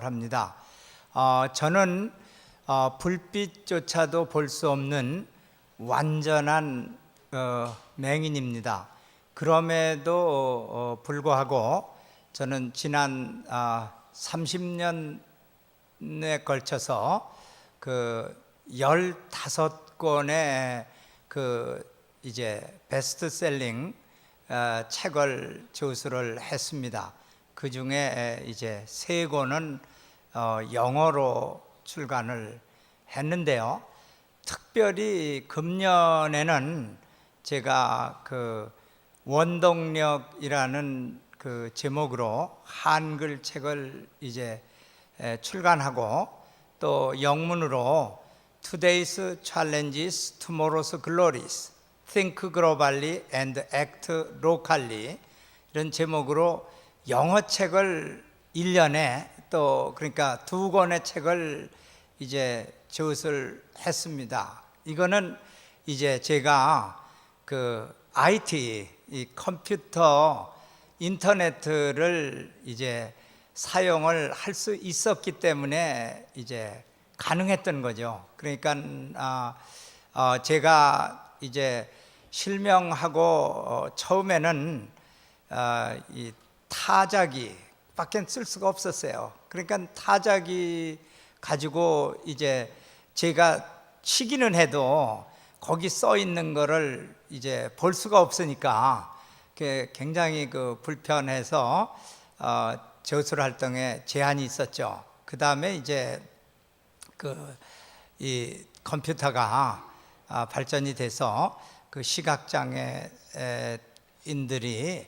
합니다. 저는 불빛조차도 볼 수 없는 완전한 맹인입니다. 그럼에도 불구하고 저는 지난 30년에 걸쳐서 그 15권의 이제 베스트셀링 책을 저술을 했습니다. 그 중에 이제 3권은 영어로 출간을 했는데요. 특별히 금년에는 제가 그 원동력이라는 그 제목으로 한글 책을 이제 출간하고, 또 영문으로 Today's Challenges, Tomorrow's Glories, Think Globally and Act Locally, 이런 제목으로 영어 책을 1년에 또 그러니까 2권의 책을 이제 저술 했습니다. 이거는 이제 제가 그 IT, 이 컴퓨터, 인터넷을 이제 사용을 할 수 있었기 때문에 이제 가능했던 거죠. 그러니까 제가 이제 실명하고 처음에는 이 타자기 밖에 쓸 수가 없었어요. 그러니까 타자기 가지고 이제 제가 치기는 해도 거기 써 있는 거를 이제 볼 수가 없으니까 굉장히 그 불편해서 저술 활동에 제한이 있었죠. 그 다음에 이제 이 컴퓨터가 발전이 돼서 그 시각장애인들이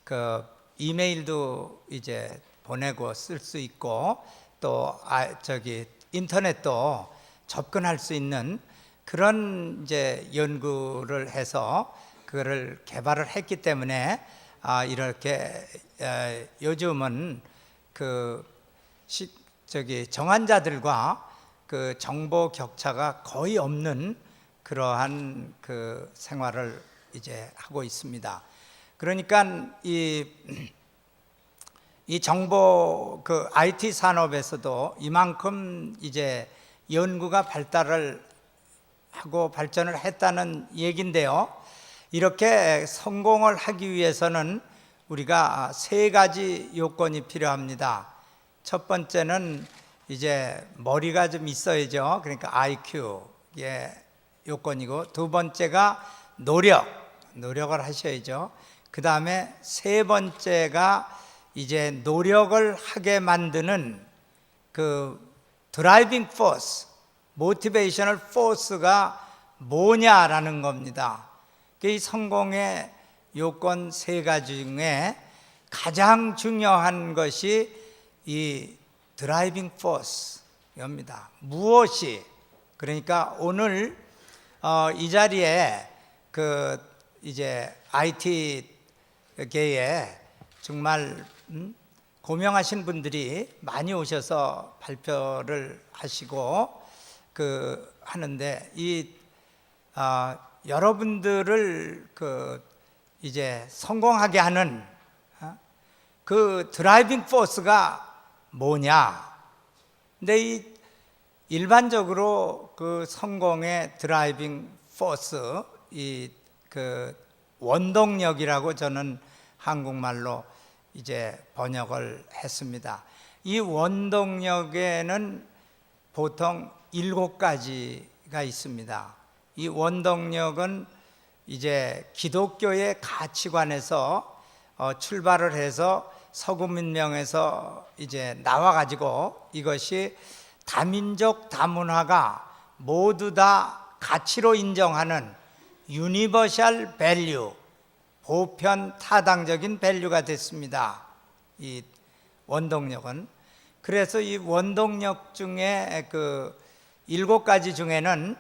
그 이메일도 이제 보내고 쓸 수 있고, 또 인터넷도 접근할 수 있는 그런 이제 연구를 해서 그거를 개발을 했기 때문에 이렇게 요즘은 정환자들과 그 정보 격차가 거의 없는 그러한 그 생활을 이제 하고 있습니다. 그러니까 이 정보 그 IT 산업에서도 이만큼 이제 연구가 발달을 하고 발전을 했다는 얘긴데요. 이렇게 성공을 하기 위해서는 우리가 3가지 요건이 필요합니다. 첫 번째는 이제 머리가 좀 있어야죠. 그러니까 IQ의 요건이고, 두 번째가 노력을 하셔야죠. 그 다음에 3번째가 이제 노력을 하게 만드는 그 드라이빙 포스, 모티베이셔널 포스가 뭐냐라는 겁니다. 이 성공의 요건 3가지 중에 가장 중요한 것이 이 드라이빙 포스입니다. 무엇이, 그러니까 오늘 이 자리에 그 이제 IT 계에 정말 고명하신 분들이 많이 오셔서 발표를 하시고 하는데, 여러분들을 이제 성공하게 하는 그 드라이빙 포스가 뭐냐? 근데 일반적으로 그 성공의 드라이빙 포스, 원동력이라고 저는 한국말로 이제 번역을 했습니다. 이 원동력에는 보통 7가지가 있습니다. 이 원동력은 이제 기독교의 가치관에서 출발을 해서 서구문명에서 이제 나와가지고, 이것이 다민족 다문화가 모두 다 가치로 인정하는 유니버셜 밸류, 보편 타당적인 밸류가 됐습니다. 이 원동력은. 그래서 이 원동력 중에 그 7가지 중에는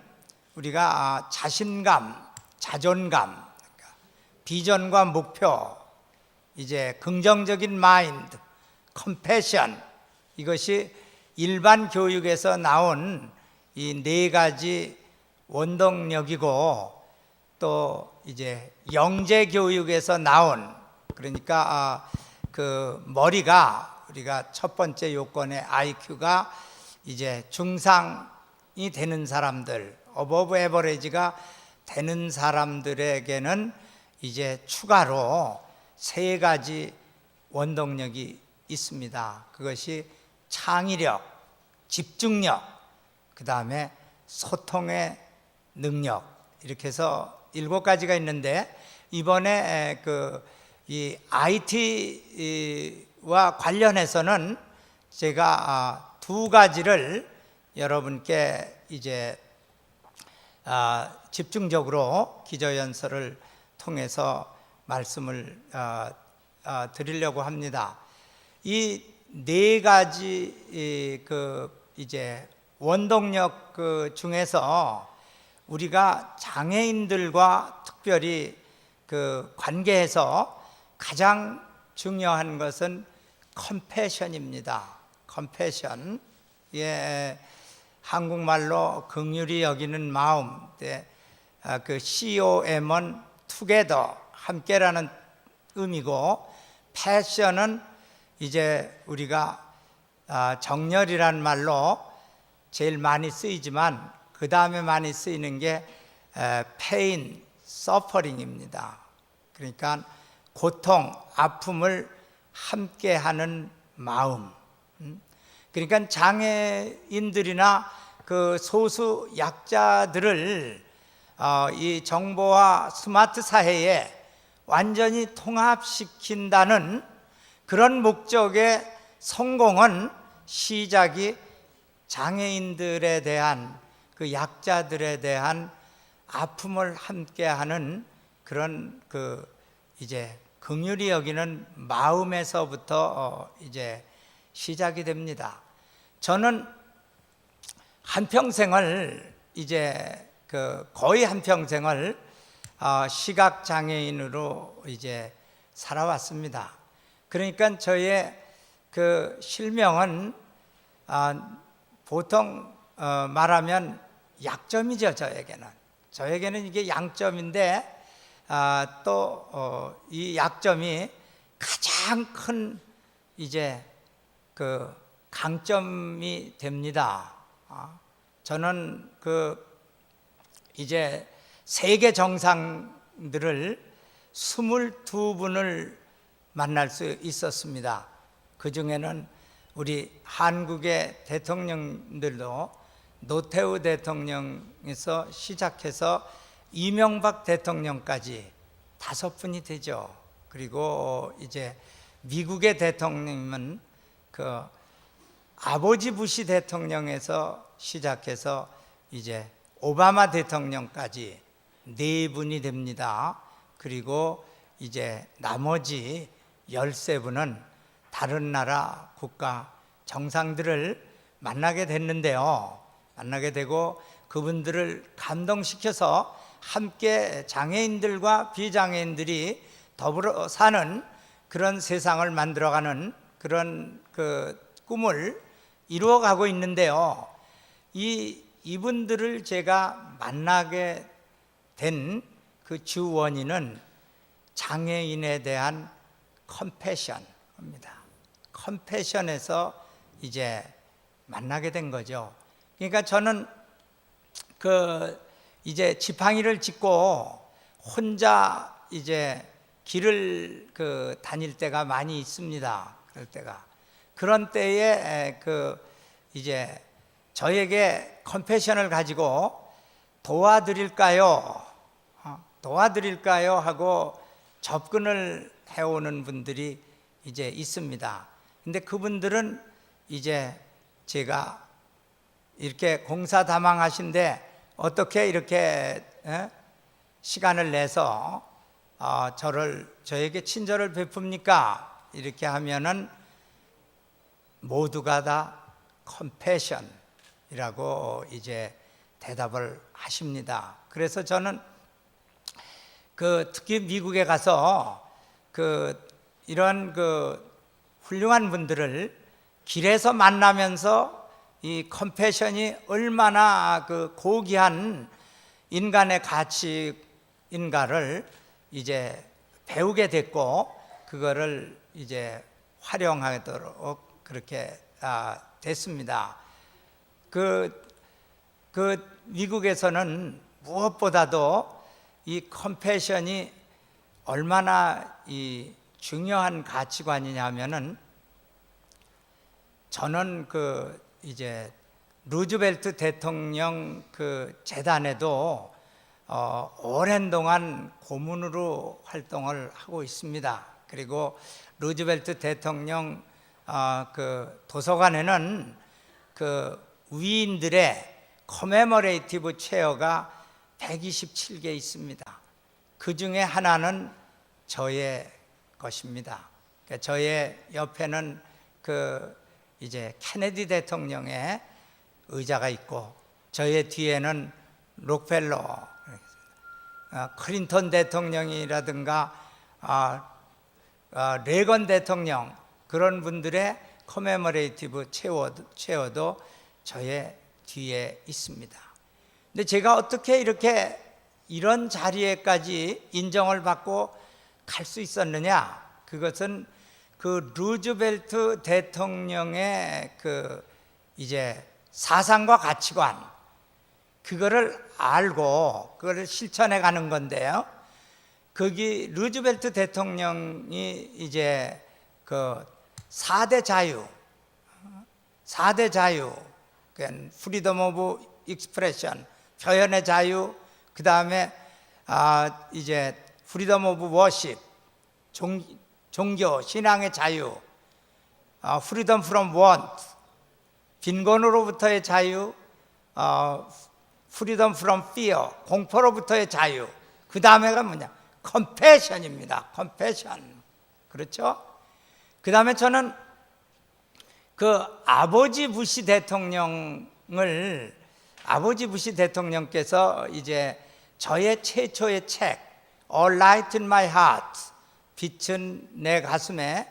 우리가 자신감, 자존감, 비전과 목표, 이제 긍정적인 마인드, 컴패션, 이것이 일반 교육에서 나온 이 4가지 원동력이고, 또 이제 영재 교육에서 나온, 그러니까 그 머리가 우리가 첫 번째 요건의 IQ가 이제 중상이 되는 사람들, 어버브 에버리지가 되는 사람들에게는 이제 추가로 세 가지 원동력이 있습니다. 그것이 창의력, 집중력, 그 다음에 소통의 능력, 이렇게 해서 7가지가 있는데, 이번에 이 IT와 관련해서는 제가 2가지를 여러분께 이제 집중적으로 기저연설을 통해서 말씀을 드리려고 합니다. 이 4가지 이제 원동력 중에서 우리가 장애인들과 특별히 관계에서 가장 중요한 것은 컴패션입니다. 컴패션. 예, 한국말로 긍휼히 여기는 마음. COM은 together, 함께라는 의미고, 패션은 이제 우리가 정열이란 말로 제일 많이 쓰이지만 그 다음에 많이 쓰이는 게 pain, suffering입니다. 그러니까 고통, 아픔을 함께하는 마음. 그러니까 장애인들이나 소수 약자들을 이 정보화 스마트 사회에 완전히 통합시킨다는 그런 목적의 성공은 시작이 장애인들에 대한 약자들에 대한 아픔을 함께하는 그런 이제 긍휼히 여기는 마음에서부터 이제 시작이 됩니다. 저는 한평생을 이제 거의 한평생을 시각 장애인으로 이제 살아왔습니다. 그러니까 저의 실명은 보통 말하면 약점이죠. 저에게는 이게 양점인데, 또 이 약점이 가장 큰 이제 강점이 됩니다. 저는 이제 세계 정상들을 22분을 만날 수 있었습니다. 그 중에는 우리 한국의 대통령들도 노태우 대통령에서 시작해서 이명박 대통령까지 5분이 되죠. 그리고 이제 미국의 대통령은 아버지 부시 대통령에서 시작해서 이제 오바마 대통령까지 4분이 됩니다. 그리고 이제 나머지 13분은 다른 나라 국가 정상들을 만나게 됐는데요. 만나게 되고 그분들을 감동시켜서 함께 장애인들과 비장애인들이 더불어 사는 그런 세상을 만들어가는 그런 꿈을 이루어가고 있는데요. 이분들을 제가 만나게 된 주 원인은 장애인에 대한 컴패션입니다. 컴패션에서 이제 만나게 된 거죠. 그러니까 저는 이제 지팡이를 짚고 혼자 이제 길을 다닐 때가 많이 있습니다. 그런 때에 이제 저에게 컴패션을 가지고 도와드릴까요 하고 접근을 해오는 분들이 이제 있습니다. 근데 그분들은 이제 제가 이렇게 공사다망하신데 어떻게 이렇게 시간을 내서 저에게 친절을 베풉니까? 이렇게 하면은 모두가 다 컴패션이라고 이제 대답을 하십니다. 그래서 저는 특히 미국에 가서 이런 훌륭한 분들을 길에서 만나면서 이 컴패션이 얼마나 고귀한 인간의 가치인가를 이제 배우게 됐고, 그거를 이제 활용하도록 그렇게 됐습니다. 미국에서는 무엇보다도 이 컴패션이 얼마나 이 중요한 가치관이냐면은, 저는 이제 루즈벨트 대통령 재단에도 오랜 동안 고문으로 활동을 하고 있습니다. 그리고 루즈벨트 대통령 도서관에는 위인들의 커메모레이티브 체어가 127개 있습니다. 그 중에 하나는 저의 것입니다. 저의 옆에는 이제 케네디 대통령의 의자가 있고, 저의 뒤에는 록펠러, 클린턴 대통령이라든가 레건 대통령, 그런 분들의 커메모레이티브 체어도 저의 뒤에 있습니다. 근데 제가 어떻게 이런 자리에까지 인정을 받고 갈 수 있었느냐? 그것은 루즈벨트 대통령의 이제 사상과 가치관, 그거를 알고 그거를 실천해 가는 건데요. 거기 루즈벨트 대통령이 이제 4대 자유, 프리덤 오브 익스프레션, 표현의 자유, 그 다음에 이제 프리덤 오브 워십, 종교, 신앙의 자유, 프리덤 프롬 원트, 빈곤으로부터의 자유, 프리덤 프롬 피어, 공포로부터의 자유, 그 다음에가 뭐냐? 컴패션입니다. 컴패션. 그렇죠? 그 다음에 저는 아버지 부시 대통령께서 이제 저의 최초의 책 All Light in My Heart, 빛은 내 가슴에,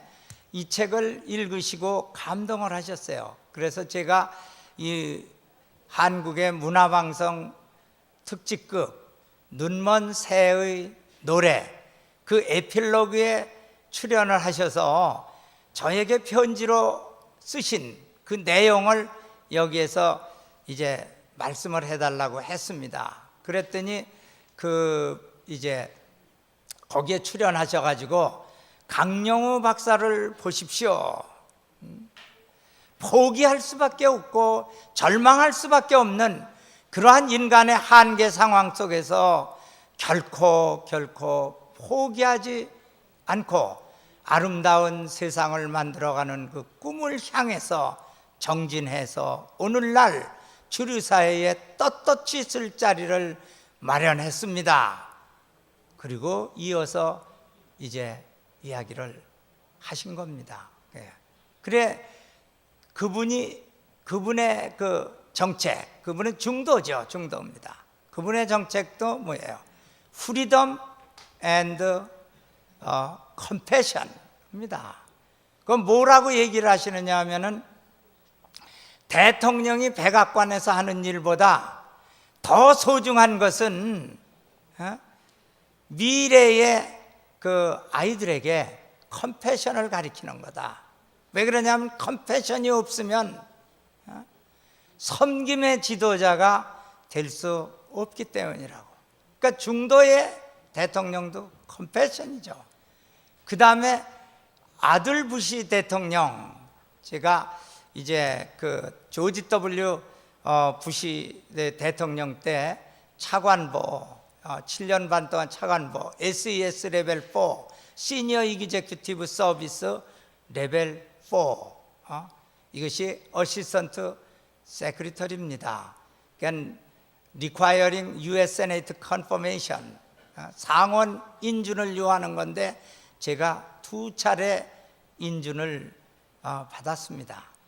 이 책을 읽으시고 감동을 하셨어요. 그래서 제가 이 한국의 문화방송 특집극 눈먼 새의 노래, 그 에필로그에 출연을 하셔서 저에게 편지로 쓰신 그 내용을 여기에서 이제 말씀을 해달라고 했습니다. 그랬더니 이제 거기에 출연하셔가지고, 강영우 박사를 보십시오. 포기할 수밖에 없고 절망할 수밖에 없는 그러한 인간의 한계 상황 속에서 결코 포기하지 않고 아름다운 세상을 만들어가는 그 꿈을 향해서 정진해서 오늘날 주류사회에 떳떳이 쓸 자리를 마련했습니다. 그리고 이어서 이제 이야기를 하신 겁니다. 그래, 그분의 정책, 그분은 중도입니다. 그분의 정책도 뭐예요? 프리덤 앤드 컴패션입니다. 그럼 뭐라고 얘기를 하시느냐 하면은, 대통령이 백악관에서 하는 일보다 더 소중한 것은 미래의 아이들에게 컴패션을 가르치는 거다. 왜 그러냐면, 컴패션이 없으면 섬김의 지도자가 될 수 없기 때문이라고. 그러니까 중도의 대통령도 컴패션이죠. 그 다음에 아들 부시 대통령, 제가 이제 조지 W 부시 대통령 때 차관보, 7년 반 동안 차관보, SES 레벨 4, 시니어 이기제큐티브 서비스 레벨 4, 이것이 어시스턴트 세크리터리입니다. 그러니까 requiring US Senate confirmation, 상원 인준을 요하는 건데 제가 2차례 인준을 받았습니다.